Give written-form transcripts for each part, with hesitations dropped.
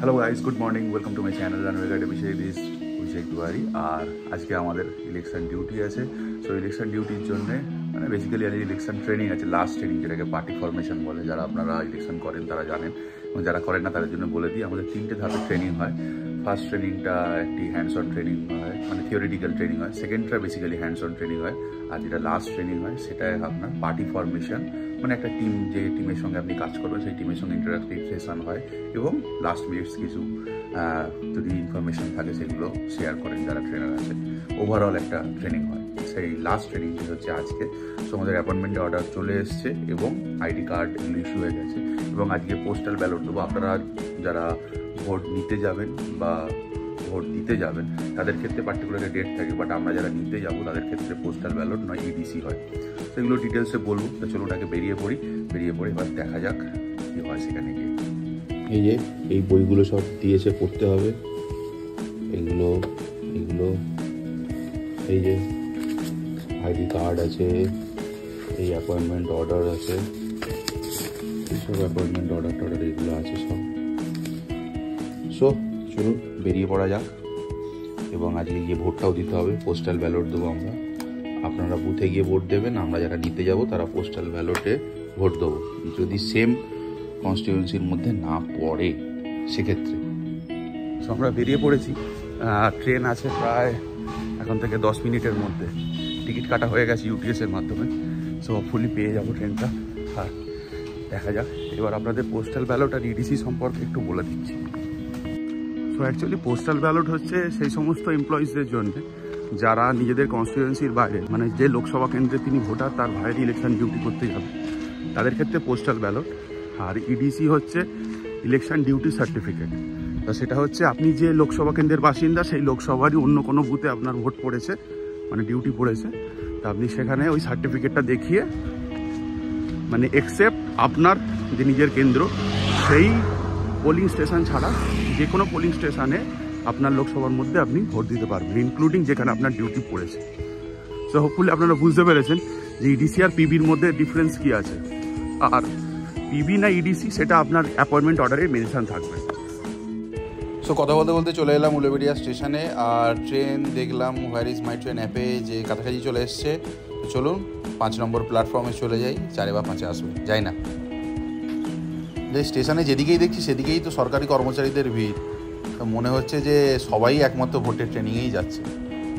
Hello guys, good morning, welcome to my channel and বিষয় this অভিষেক দুয়ারি। আর আজকে আমাদের election duty আছে। সো ইলেকশন ডিউটির জন্য মানে বেসিক্যালি আজ ইলেকশন ট্রেনিং আছে, লাস্ট ট্রেনিং, যেটাকে পার্টি ফরমেশন বলে। যারা আপনারা ইলেকশন করেন তারা জানেন, এবং যারা করেন না তাদের জন্য বলে দিই, আমাদের 3টে ধাপে ট্রেনিং হয়। ফার্স্ট ট্রেনিংটা একটি হ্যান্ডস অন ট্রেনিং হয়, মানে থিওরিটিক্যাল ট্রেনিং হয়। সেকেন্ডটা বেসিক্যালি হ্যান্ডস অন ট্রেনিং হয়। আর যেটা লাস্ট ট্রেনিং হয় সেটা আপনার পার্টি ফরমেশন, মানে একটা টিম, যে টিমের সঙ্গে আপনি কাজ করবেন সেই টিমের সঙ্গে ইন্টারাক্টিভ সেশন হয়, এবং লাস্ট মিনিটস কিছু যদি ইনফরমেশন থাকে সেগুলো শেয়ার করেন যারা ট্রেনার আছে। ওভারঅল একটা ট্রেনিং হয়। সেই লাস্ট ট্রেনিংটি হচ্ছে আজকে। সো আমাদের অ্যাপয়েন্টমেন্ট অর্ডার চলে এসছে এবং আইডি কার্ড ইস্যু হয়ে গেছে, এবং আজকে পোস্টাল ব্যালট দেবো। আপনারা যারা ভোট নিতে যাবেন বা ভোট দিতে যাবেন তাদের ক্ষেত্রে পার্টিকুলার ডেট থাকে, বাট আমরা যারা নিতে যাবো তাদের ক্ষেত্রে পোস্টাল ব্যালট নয় ইডিসি হয়। সেগুলো ডিটেলসে বলবো। তো চলুন আগে বেরিয়ে পড়ে এবার দেখা যাক কী হয় সেখানে গিয়ে। এই যে এই বইগুলো সব দিয়েছে, পড়তে হবে এগুলো। এই যে আইডি কার্ড আছে, এই অ্যাপয়েন্টমেন্ট অর্ডার আছে, এইসব অ্যাপয়েন্টমেন্ট অর্ডার এগুলো আছে সব। সো চলুন বেরিয়ে পড়া যাক। এবং আজকে গিয়ে ভোটটাও দিতে হবে, পোস্টাল ব্যালট দেবো আমরা। আপনারা বুথে গিয়ে ভোট দেবেন, আমরা যারা নিতে যাব তারা পোস্টাল ব্যালটে ভোট দেবো। যদি সেম কনস্টিটিউয়েন্সির মধ্যে না পড়ে সেক্ষেত্রে। সো আমরা বেরিয়ে পড়েছি। ট্রেন আছে প্রায় এখন থেকে 10 মিনিটের মধ্যে। টিকিট কাটা হয়ে গেছে ইউটিএসের মাধ্যমে। সো ফুলি পেয়ে যাবো ট্রেনটা। আর দেখা যাক। এবার আপনাদের পোস্টাল ব্যালট আর ইডিসি সম্পর্কে একটু বলে দিচ্ছি। সো অ্যাকচুয়ালি পোস্টাল ব্যালট হচ্ছে সেই সমস্ত এমপ্লয়িজদের জন্য যারা নিজেদের কনস্টিটিউয়েন্সির বাইরে, মানে যে লোকসভা কেন্দ্রে তিনি ভোটার তার বাইরে ইলেকশন ডিউটি করতে যাবে তাদের ক্ষেত্রে পোস্টাল ব্যালট। আর ইডিসি হচ্ছে ইলেকশন ডিউটি সার্টিফিকেট। তো সেটা হচ্ছে আপনি যে লোকসভা কেন্দ্রের বাসিন্দা সেই লোকসভারই অন্য কোনো বুথে আপনার ভোট পড়েছে, মানে ডিউটি পড়েছে, তা আপনি সেখানে ওই সার্টিফিকেটটা দেখিয়ে, মানে এক্সেপ্ট আপনার যে নিজের কেন্দ্র সেই পোলিং স্টেশন ছাড়া যে কোনো পোলিং স্টেশনে আপনার লোকসভার মধ্যে আপনি ভোট দিতে পারবেন, ইনক্লুডিং যেখানে আপনার ডিউটি পড়েছে। সো হোপফুলি আপনারা বুঝতে পেরেছেন যে ইডিসি আর পিবির মধ্যে ডিফারেন্স কী আছে। আর পিবি না ইডিসি সেটা আপনার অ্যাপয়েন্টমেন্ট অর্ডারে মেনশন থাকবে। সো কথা বলতে চলে এলাম উলুবেড়িয়া স্টেশনে। আর ট্রেন দেখলাম হোয়ার ইজ মাই ট্রেন অ্যাপে যে কাছাকাছি চলে এসছে। তো চলুন 5 নম্বর প্ল্যাটফর্মে চলে যাই, 4 বা 5 আসবে, যাই না। যে স্টেশনে যেদিকেই দেখছি সেদিকেই তো সরকারি কর্মচারীদের ভিড়। তো মনে হচ্ছে যে সবাই একমাত্র ভোটের ট্রেনিংয়েই যাচ্ছে।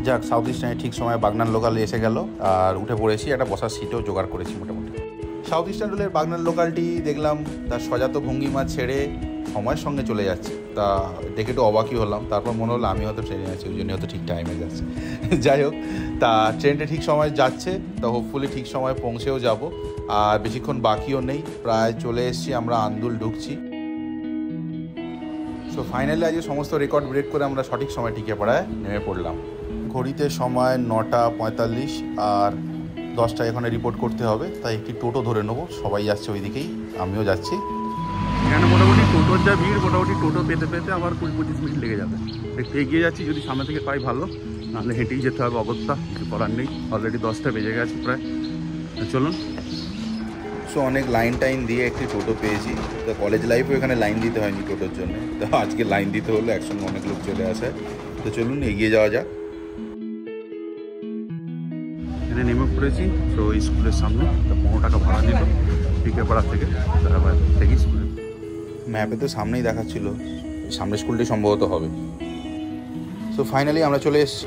যাক, সাউথ ইস্টার্নে ঠিক সময় বাগনান লোকাল এসে গেল আর উঠে পড়েছি। একটা বসার সিটও জোগাড় করেছি মোটামুটি। সাউথ ইস্টার্ন রেলের বাগনান লোকালটি দেখলাম তার সজাত ভঙ্গিমা ছেড়ে সময়ের সঙ্গে চলে যাচ্ছে। তা দেখে একটু অবাকই হলাম। তারপর মনে হলো আমি হয়তো ট্রেনে আছি, ওই জন্য হয়তো ঠিক টাইমে যাচ্ছে। যাই হোক, তা ট্রেনটা ঠিক সময় যাচ্ছে, তা হোপফুলি ঠিক সময় পৌঁছেও যাব। আর বেশিক্ষণ বাকিও নেই, প্রায় চলে এসেছি, আমরা আন্দুল ঢুকছি। সো ফাইনালি আজকে সমস্ত রেকর্ড ব্রেক করে আমরা সঠিক সময় টিকেপাড়ায় নেমে পড়লাম। ঘড়িতে সময় 9:45 আর 10টায় এখানে রিপোর্ট করতে হবে। তাই একটি টোটো ধরে নেবো, সবাই যাচ্ছে ওই দিকেই, আমিও যাচ্ছি। এখানে মোটামুটি টোটোর যা ভিড়, মোটামুটি টোটো পেতে আবার 20-25 মিনিট লেগে যাবে। একটু এগিয়ে যাচ্ছি, যদি সামনে থেকে পাই ভালো, নাহলে হেঁটেই যেতে হবে। অবস্থা কিছু করার নেই, অলরেডি 10টা বেজে গেছে প্রায়। চলুন। সো অনেক লাইন দিয়ে একটি টোটো পেয়েছি। তো কলেজ লাইফেও এখানে লাইন দিতে হয়নি টোটোর জন্য, তো আজকে লাইন দিতে হলো, একসঙ্গে অনেক লোক চলে আসে। তো চলুন এগিয়ে যাওয়া যাক। এখানে নেমে পড়েছি। তো স্কুলের সামনে 15 টাকা ভাড়া নিল টিকেপাড়া থেকে, তারপর থেকে স্কুলে। ম্যাপে তো সামনেই দেখাচ্ছিল, সামনের স্কুলটাই সম্ভবত হবে। সো ফাইনালি আমরা চলে এসেছি।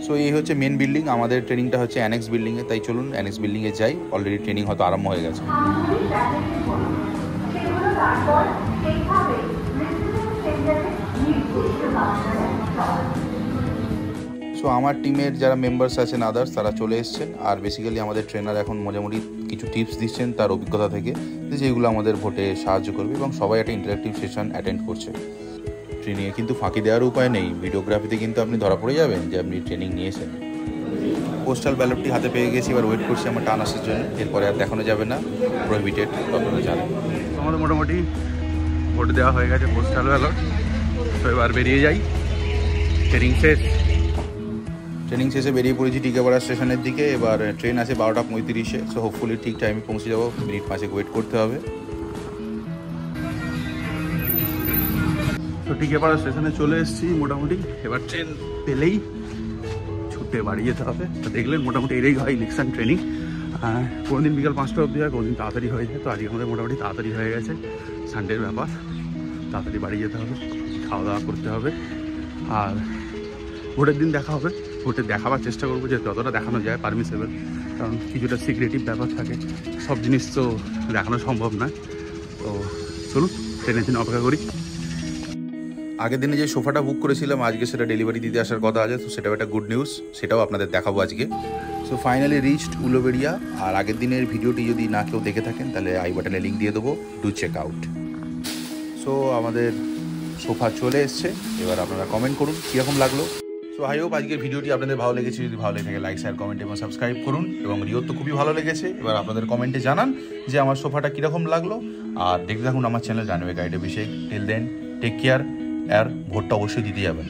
সো এই হচ্ছে মেন বিল্ডিং, আমাদের ট্রেনিংটা হচ্ছে অ্যানেক্স বিল্ডিংয়ে। তাই চলুন অ্যানেক্স বিল্ডিংয়ে যাই, অলরেডি ট্রেনিং হয়তো আরম্ভ হয়ে গেছে। সো আমার টিমের যারা মেম্বার্স আছেন আদার্স, তারা চলে এসছেন। আর বেসিক্যালি আমাদের ট্রেনার এখন মোটামুটি কিছু টিপস দিচ্ছেন তার অভিজ্ঞতা থেকে, যেগুলো আমাদের ভোটে সাহায্য করবে, এবং সবাই একটা ইন্টারেক্টিভ সেশন অ্যাটেন্ড করছে। ট্রেনিংয়ে কিন্তু ফাঁকি দেওয়ার উপায় নেই, ভিডিওগ্রাফিতে কিন্তু আপনি ধরা পড়ে যাবেন যে আপনি ট্রেনিং নিয়েছেন। পোস্টাল ব্যালটটি হাতে পেয়ে গেছি, এবার ওয়েট করছি আমার টান আসার জন্য। এরপরে আর দেখানো যাবে না, প্রহিবিটেড, আপনারা জানেন। আমাদের মোটামুটি ভোট দেওয়া হয়ে গেছে, পোস্টাল ব্যালট। তো এবার বেরিয়ে যাই, ট্রেনিং শেষ। ট্রেনিং শেষে বেরিয়ে পড়েছি টিকাপাড়া স্টেশনের দিকে। এবার ট্রেন আছে 12:35-এ। সো হোপফুলি ঠিক টাইমে পৌঁছে যাবো, মিনিট 5 ওয়েট করতে হবে। তো টিকাপাড়া স্টেশনে চলে এসেছি মোটামুটি। এবার ট্রেন পেলেই ছুটে বাড়ি যেতে হবে। তো দেখলেন মোটামুটি এটাই হয় ইলেকশন ট্রেনিং। কোনোদিন বিকাল 5টা অবধি হয়, কোনোদিন তাড়াতাড়ি হয়ে যায়। তো আজকে আমাদের মোটামুটি তাড়াতাড়ি হয়ে গেছে, সানডের ব্যাপার। তাড়াতাড়ি বাড়ি যেতে হবে, খাওয়া দাওয়া করতে হবে, আর ভোটের দিন দেখা হবে। ভোটে দেখাবার চেষ্টা করবো যে যতটা দেখানো যায় পারমিসেবল, কারণ কিছুটা সিক্রেটিভ ব্যাপার থাকে, সব জিনিস তো দেখানো সম্ভব নয়। তো চলুন ট্রেনের দিন অপেক্ষা করি। আগের দিনে যে সোফাটা বুক করেছিলাম আজকে সেটা ডেলিভারি দিতে আসার কথা আছে, তো সেটাও একটা গুড নিউজ, সেটাও আপনাদের দেখাবো আজকে। So finally reached Uluberia. আর আগের দিনের ভিডিওটি যদি না কেউ দেখে থাকেন তাহলে আই বাটনে লিঙ্ক দিয়ে দেবো, ডু চেক আউট। সো আমাদের সোফা চলে এসছে, এবার আপনারা কমেন্ট করুন কীরকম লাগলো। সো আই হোপ আজকের ভিডিওটি আপনাদের ভালো লেগেছে। যদি ভালো লেগে থাকে লাইক, শেয়ার, কমেন্ট এবং সাবস্ক্রাইব করুন। এবং রিওর তো খুবই ভালো লেগেছে, এবার আপনাদের কমেন্টে জানান যে আমার সোফাটা কীরকম লাগলো। আর দেখতে থাকুন আমার চ্যানেল জানবে গাইড অভিষেক। টিল দেন টেক কেয়ার, আর ভোটটা অবশ্যই দিতে যাবেন।